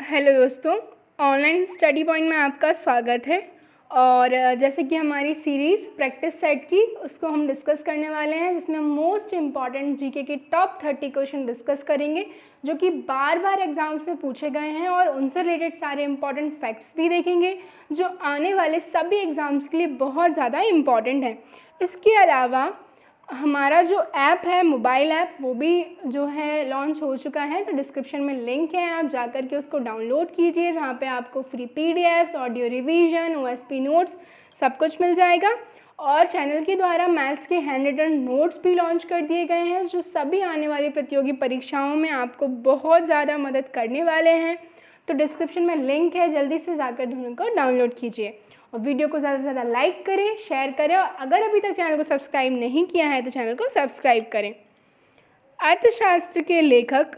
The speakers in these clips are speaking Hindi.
हेलो दोस्तों, ऑनलाइन स्टडी पॉइंट में आपका स्वागत है। और जैसे कि हमारी सीरीज़ प्रैक्टिस सेट की उसको हम डिस्कस करने वाले हैं, जिसमें मोस्ट इम्पॉर्टेंट जीके के टॉप 30 क्वेश्चन डिस्कस करेंगे जो कि बार बार एग्जाम्स में पूछे गए हैं, और उनसे रिलेटेड सारे इम्पॉर्टेंट फैक्ट्स भी देखेंगे जो आने वाले सभी एग्ज़ाम्स के लिए बहुत ज़्यादा इम्पॉर्टेंट है। इसके अलावा हमारा जो ऐप है, मोबाइल ऐप, वो भी जो है लॉन्च हो चुका है। तो डिस्क्रिप्शन में लिंक है, आप जाकर के उसको डाउनलोड कीजिए, जहाँ पे आपको free PDFs, audio revision, OSP notes सब कुछ मिल जाएगा। और चैनल के द्वारा मैथ्स के हैंड रिटन नोट्स भी लॉन्च कर दिए गए हैं, जो सभी आने वाली प्रतियोगी परीक्षाओं में आपको बहुत ज़्यादा मदद करने वाले हैं। तो डिस्क्रिप्शन में लिंक है, जल्दी से जाकर दोनों को डाउनलोड कीजिए और वीडियो को ज़्यादा से ज़्यादा लाइक करें, शेयर करें, और अगर अभी तक चैनल को सब्सक्राइब नहीं किया है तो चैनल को सब्सक्राइब करें। अर्थशास्त्र के लेखक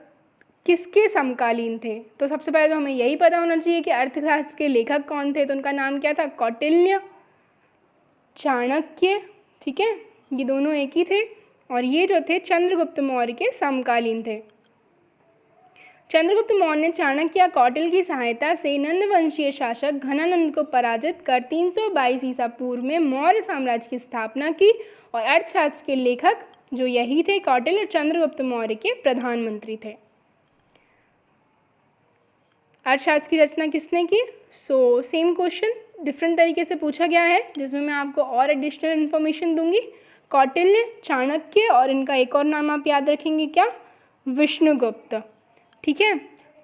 किसके समकालीन थे? तो सबसे पहले तो हमें यही पता होना चाहिए कि अर्थशास्त्र के लेखक कौन थे। तो उनका नाम क्या था? कौटिल्य, चाणक्य। ठीक है, ये दोनों एक ही थे, और ये जो थे चंद्रगुप्त मौर्य के समकालीन थे। चंद्रगुप्त मौर्य ने चाणक्य या कौटिल्य की सहायता से नंद वंशीय शासक घनानंद को पराजित कर 322 ईसा पूर्व में मौर्य साम्राज्य की स्थापना की, और अर्थशास्त्र के लेखक जो यही थे, कौटिल्य और चंद्रगुप्त मौर्य के प्रधानमंत्री थे। अर्थशास्त्र की रचना किसने की? सेम क्वेश्चन डिफरेंट तरीके से पूछा गया है, जिसमें मैं आपको और एडिशनल इन्फॉर्मेशन दूंगी। कौटिल्य, चाणक्य, और इनका एक और नाम आप याद रखेंगे, क्या? विष्णुगुप्त। ठीक है,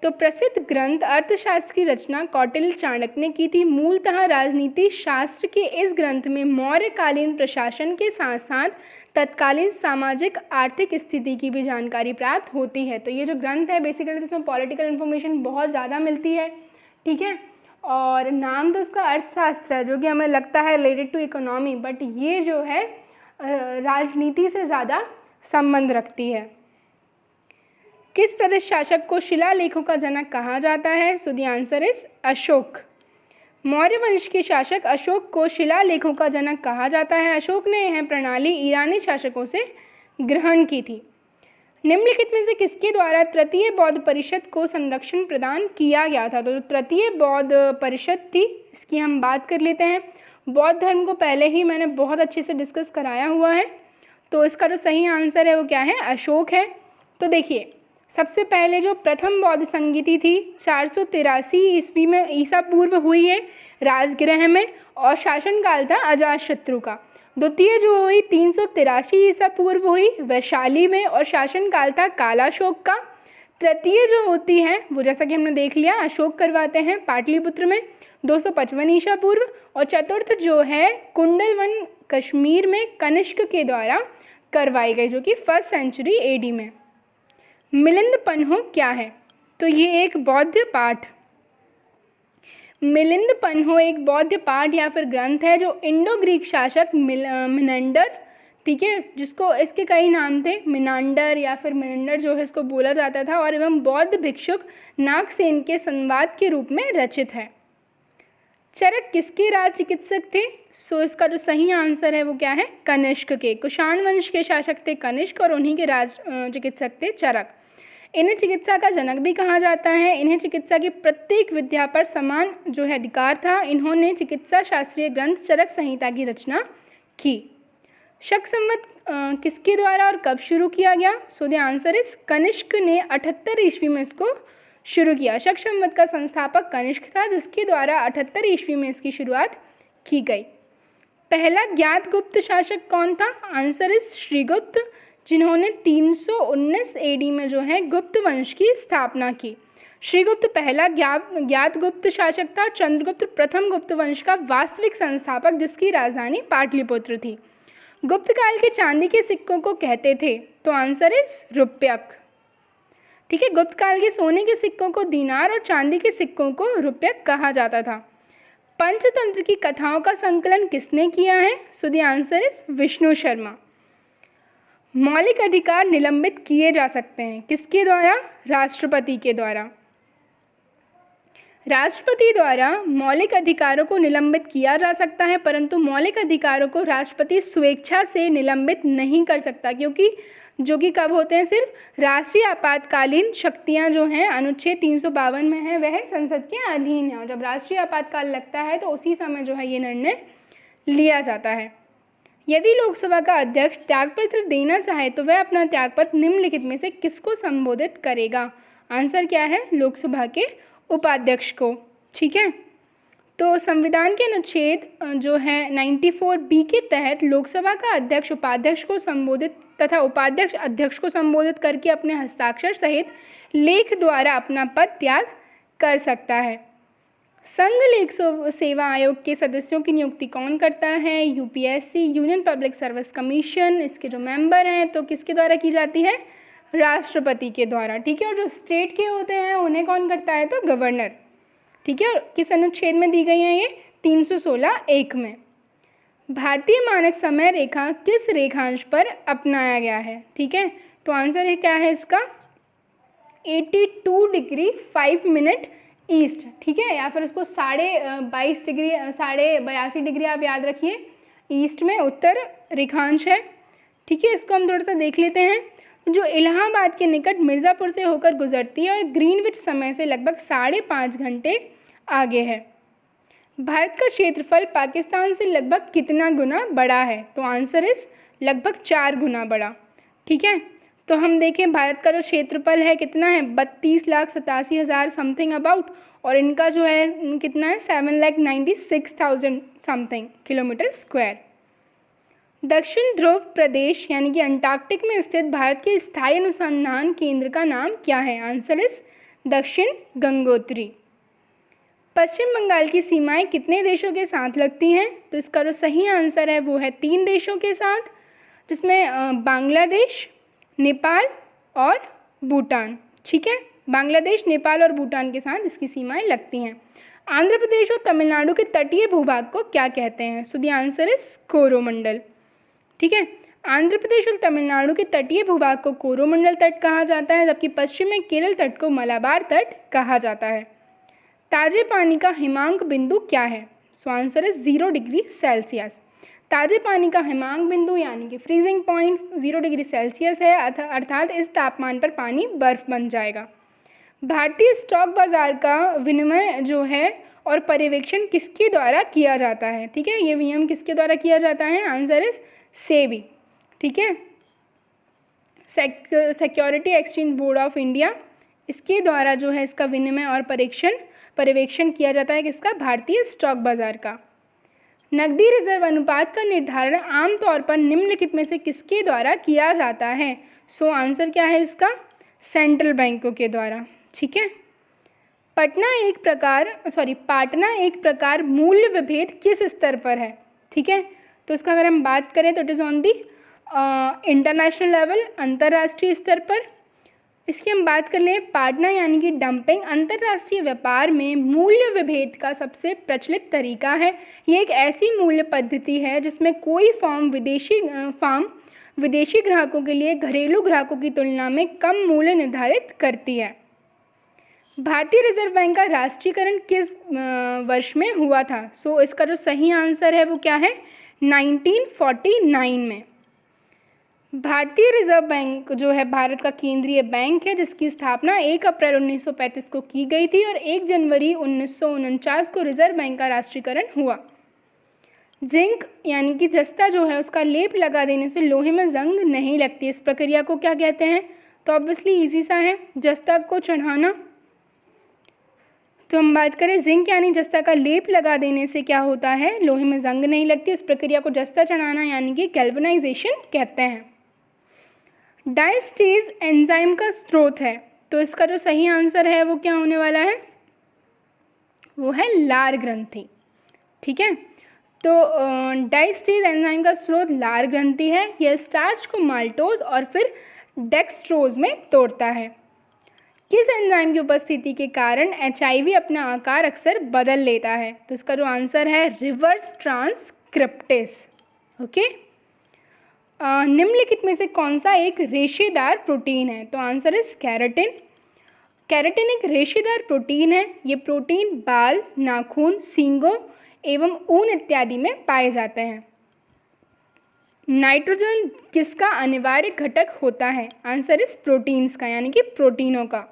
तो प्रसिद्ध ग्रंथ अर्थशास्त्र की रचना कौटिल्य चाणक्य ने की थी। मूलतः राजनीति शास्त्र के इस ग्रंथ में मौर्यकालीन प्रशासन के साथ साथ तत्कालीन सामाजिक आर्थिक स्थिति की भी जानकारी प्राप्त होती है। तो ये जो ग्रंथ है बेसिकली तो इसमें पॉलिटिकल इन्फॉर्मेशन बहुत ज़्यादा मिलती है। ठीक है, और नाम तो इसका अर्थशास्त्र है, जो कि हमें लगता है रिलेटेड टू इकोनॉमी, बट ये जो है राजनीति से ज़्यादा संबंध रखती है। किस प्रदेश शासक को शिलालेखों का जनक कहा जाता है? सो the answer is Ashok. Maurya वंश के शासक अशोक को शिलालेखों का जनक कहा जाता है। अशोक ने यह प्रणाली ईरानी शासकों से ग्रहण की थी। निम्नलिखित में से किसके द्वारा तृतीय बौद्ध परिषद को संरक्षण प्रदान किया गया था? तो तृतीय बौद्ध परिषद थी, इसकी हम बात कर लेते हैं। बौद्ध धर्म को पहले ही मैंने बहुत अच्छे से डिस्कस कराया हुआ है, तो इसका जो सही आंसर है वो क्या है? अशोक है। तो देखिए, सबसे पहले जो प्रथम बौद्ध संगीति थी 483 ईस्वी में ईसा पूर्व हुई है राजगृह में, और शासनकाल था अजातशत्रु का। द्वितीय जो हुई 383 ईसा पूर्व हुई वैशाली में, और शासनकाल था कालाशोक का। तृतीय जो होती है वो जैसा कि हमने देख लिया अशोक करवाते हैं पाटलिपुत्र में 255 ईसा पूर्व, और चतुर्थ जो है कुंडलवन कश्मीर में कनिष्क के द्वारा करवाई गई, जो कि 1st सेंचुरी एडी में। मिलिंद पन्हो क्या है? तो ये एक बौद्ध पाठ, मिलिंद पन्हो एक बौद्ध पाठ या फिर ग्रंथ है जो इंडो ग्रीक शासक मिनंडर, ठीक है, जिसको इसके कई नाम थे, मिनांडर या फिर मिनंडर जो है इसको बोला जाता था, और एवं बौद्ध भिक्षुक नागसेन के संवाद के रूप में रचित है। चरक किसके राज चिकित्सक थे? सो इसका जो सही आंसर है वो क्या है? कनिष्क के। कुषाण वंश के शासक थे कनिष्क, और उन्हीं के राज चिकित्सक थे चरक। इन्हें चिकित्सा का जनक भी कहा जाता है। इन्हें चिकित्सा की प्रत्येक विद्या पर समान जो है अधिकार था। इन्होंने चिकित्सा शास्त्रीय ग्रंथ चरक संहिता की रचना की। शक संवत किसके द्वारा और कब शुरू किया गया? So the answer is Kanishka ने 78 ईस्वी में इसको शुरू किया। शक संवत का संस्थापक कनिष्क था, जिसके द्वारा 78 ईस्वी में इसकी शुरुआत की गई। पहला ज्ञात गुप्त शासक कौन था? आंसर इज श्रीगुप्त, जिन्होंने 319 एडी में जो है गुप्त वंश की स्थापना की। श्रीगुप्त पहला ज्ञात गुप्त शासक था, चंद्रगुप्त प्रथम गुप्त वंश का वास्तविक संस्थापक, जिसकी राजधानी पाटलिपुत्र थी। गुप्त काल के चांदी के सिक्कों को कहते थे? तो आंसर इज रुप्यक। ठीक है, गुप्त काल के सोने के सिक्कों को दीनार और चांदी के सिक्कों को रुप्यक कहा जाता था। पंचतंत्र की कथाओं का संकलन किसने किया है? सो the answer is Vishnu Sharma. मौलिक अधिकार निलंबित किए जा सकते हैं किसके द्वारा? राष्ट्रपति के द्वारा। राष्ट्रपति द्वारा मौलिक अधिकारों को निलंबित किया जा सकता है, परंतु मौलिक अधिकारों को राष्ट्रपति स्वेच्छा से निलंबित नहीं कर सकता, क्योंकि जो कि कब होते हैं, सिर्फ राष्ट्रीय आपातकालीन शक्तियां जो हैं अनुच्छेद 352 में है वह संसद के अधीन है, और जब राष्ट्रीय आपातकाल लगता है तो उसी समय जो है ये निर्णय लिया जाता है। यदि लोकसभा का अध्यक्ष त्यागपत्र देना चाहे तो वह अपना त्यागपत्र निम्नलिखित में से किसको संबोधित करेगा? आंसर क्या है? लोकसभा के उपाध्यक्ष को। ठीक है, तो संविधान के अनुच्छेद जो है 94B के तहत लोकसभा का अध्यक्ष उपाध्यक्ष को संबोधित तथा उपाध्यक्ष अध्यक्ष को संबोधित करके अपने हस्ताक्षर सहित लेख द्वारा अपना पद त्याग कर सकता है। संघ लोक सेवा आयोग के सदस्यों की नियुक्ति कौन करता है? UPSC, union public service commission. इसके जो मेंबर हैं तो किसके द्वारा की जाती है? राष्ट्रपति के द्वारा। ठीक है, और जो स्टेट के होते हैं उन्हें कौन करता है? तो गवर्नर। ठीक है, और किस अनुच्छेद में दी गई है ये? 316(1) में। भारतीय मानक समय रेखा किस रेखांश पर अपनाया गया है? ठीक है, तो आंसर क्या है इसका? 82 डिग्री 5 मिनट ईस्ट। ठीक है, या फिर उसको 82 डिग्री आप याद रखिए, ईस्ट में उत्तर रेखांश है। ठीक है, इसको हम थोड़ा सा देख लेते हैं। जो इलाहाबाद के निकट मिर्ज़ापुर से होकर गुजरती है और ग्रीनविच समय से लगभग 5.5 घंटे आगे है। भारत का क्षेत्रफल पाकिस्तान से लगभग कितना गुना बड़ा है? तो आंसर इस लगभग 4 गुना बड़ा। ठीक है, तो हम देखें भारत का जो क्षेत्रफल है कितना है? 32,87,000 समथिंग अबाउट, और इनका जो है कितना है? 7,96,000 समथिंग किलोमीटर स्क्वायर। दक्षिण ध्रुव प्रदेश यानी कि अंटार्कटिक में स्थित भारत के स्थायी अनुसंधान केंद्र का नाम क्या है? आंसर इस दक्षिण गंगोत्री। पश्चिम बंगाल की सीमाएं कितने देशों के साथ लगती हैं? तो इसका जो सही आंसर है वो है 3 देशों के साथ, जिसमें बांग्लादेश, नेपाल और भूटान। ठीक है, बांग्लादेश, नेपाल और भूटान के साथ इसकी सीमाएं लगती हैं। आंध्र प्रदेश और तमिलनाडु के तटीय भूभाग को क्या कहते हैं? सो द आंसर इज कोरोमंडल। ठीक है, आंध्र प्रदेश और तमिलनाडु के तटीय भूभाग को कोरोमंडल तट कहा जाता है, जबकि पश्चिम में केरल तट को मलाबार तट कहा जाता है। ताजे पानी का हिमांक बिंदु क्या है? So answer is 0 degree Celsius. ताजे पानी का हिमांक बिंदु यानी कि फ्रीजिंग पॉइंट 0 डिग्री सेल्सियस है, अर्थात इस तापमान पर पानी बर्फ बन जाएगा। भारतीय स्टॉक बाजार का विनिमय जो है और पर्यवेक्षण किसके द्वारा किया जाता है? ठीक है, ये विनियम किसके द्वारा किया जाता है? Answer is SEBI. ठीक है, security exchange board of India, इसके द्वारा जो है इसका विनिमय और पर्यवेक्षण किया जाता है किसका? भारतीय स्टॉक बाजार का। नकदी रिजर्व अनुपात का निर्धारण आमतौर पर निम्नलिखित में से किसके द्वारा किया जाता है? सो आंसर क्या है इसका? सेंट्रल बैंकों के द्वारा। ठीक है, पाटना एक प्रकार मूल्य विभेद किस स्तर पर है? ठीक है, तो इसका अगर हम बात करें तो it is on the international level, अंतर्राष्ट्रीय स्तर पर। इसकी हम बात कर लें, पाटना यानी कि डंपिंग अंतर्राष्ट्रीय व्यापार में मूल्य विभेद का सबसे प्रचलित तरीका है। ये एक ऐसी मूल्य पद्धति है जिसमें कोई फर्म विदेशी ग्राहकों के लिए घरेलू ग्राहकों की तुलना में कम मूल्य निर्धारित करती है। भारतीय रिजर्व बैंक का राष्ट्रीयकरण किस वर्ष में हुआ था? सो इसका जो सही आंसर है वो क्या है? 1949 में। भारतीय रिजर्व बैंक जो है भारत का केंद्रीय बैंक है, जिसकी स्थापना 1 अप्रैल 1935 को की गई थी और 1 जनवरी 1949 को रिजर्व बैंक का राष्ट्रीयकरण हुआ। जिंक यानी कि जस्ता जो है उसका लेप लगा देने से लोहे में जंग नहीं लगती, इस प्रक्रिया को क्या कहते हैं? तो ऑब्वियसली इजी सा है, जस्ता को चढ़ाना। तो हम बात करें जिंक यानी जस्ता का लेप लगा देने से क्या होता है? लोहे में जंग नहीं लगती, इस प्रक्रिया को जस्ता चढ़ाना यानी कि गैल्वेनाइजेशन कहते हैं। डायस्टेज एंजाइम का स्रोत है, तो इसका जो सही आंसर है वो क्या होने वाला है? वो है लार ग्रंथि। ठीक है, तो डायस्टेज एंजाइम का स्रोत लार ग्रंथि है। यह स्टार्च को माल्टोज और फिर डेक्सट्रोज में तोड़ता है। किस एंजाइम की उपस्थिति के कारण HIV अपना आकार अक्सर बदल लेता है? तो इसका जो आंसर है रिवर्स ट्रांसक्रिप्टेस। ओके, निम्नलिखित में से कौन सा एक रेशेदार प्रोटीन है? तो आंसर इज केराटिन। केराटिन एक रेशेदार प्रोटीन है। ये प्रोटीन बाल, नाखून, सींगों एवं ऊन इत्यादि में पाए जाते हैं। नाइट्रोजन किसका अनिवार्य घटक होता है? आंसर इज प्रोटीन्स का, यानी कि प्रोटीनों का।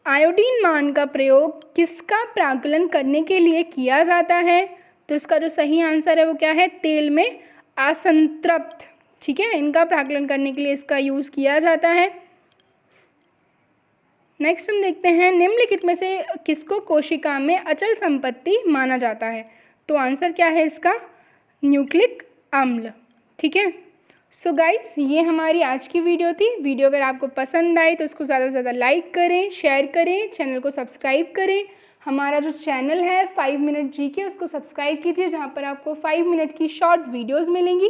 आयोडीन मान का प्रयोग किसका प्राकलन करने के लिए किया जाता है? तो इसका जो सही आंसर है वो क्या है? तेल में असंतृप्त, ठीक है, इनका प्राकलन करने के लिए इसका यूज़ किया जाता है। नेक्स्ट हम देखते हैं निम्नलिखित में से किसको कोशिका में अचल संपत्ति माना जाता है? तो आंसर क्या है इसका? न्यूक्लिक अम्ल, ठीक है। सो गाइस, ये हमारी आज की वीडियो थी। वीडियो अगर आपको पसंद आई तो इसको ज़्यादा से ज़्यादा लाइक करें, शेयर करें, चैनल को सब्सक्राइब करें। हमारा जो चैनल है 5 मिनट जीके, उसको सब्सक्राइब कीजिए, जहाँ पर आपको 5 मिनट की शॉर्ट वीडियोज़ मिलेंगी,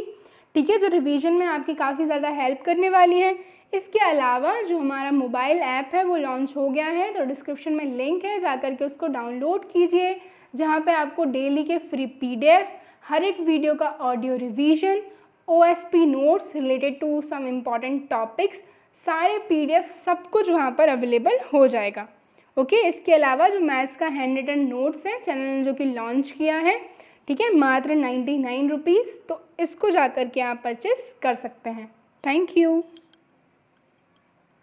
ठीक है, जो रिवीजन में आपकी काफ़ी ज़्यादा हेल्प करने वाली हैं। इसके अलावा जो हमारा मोबाइल ऐप है वो लॉन्च हो गया है, तो डिस्क्रिप्शन में लिंक है, जा करके उसको डाउनलोड कीजिए, जहाँ पे आपको डेली के फ्री पीडीएफ्स, हर एक वीडियो का audio revision, OSP notes related to some important topics, सारे पीडीएफ सब कुछ वहाँ पर अवेलेबल हो जाएगा। ओके, इसके अलावा जो मैथ्स का हैंड रिटन नोट्स है चैनल ने जो कि लॉन्च किया है, ठीक है, मात्र 99 रुपीज़, तो इसको जा कर के आप परचेस कर सकते हैं। Thank you.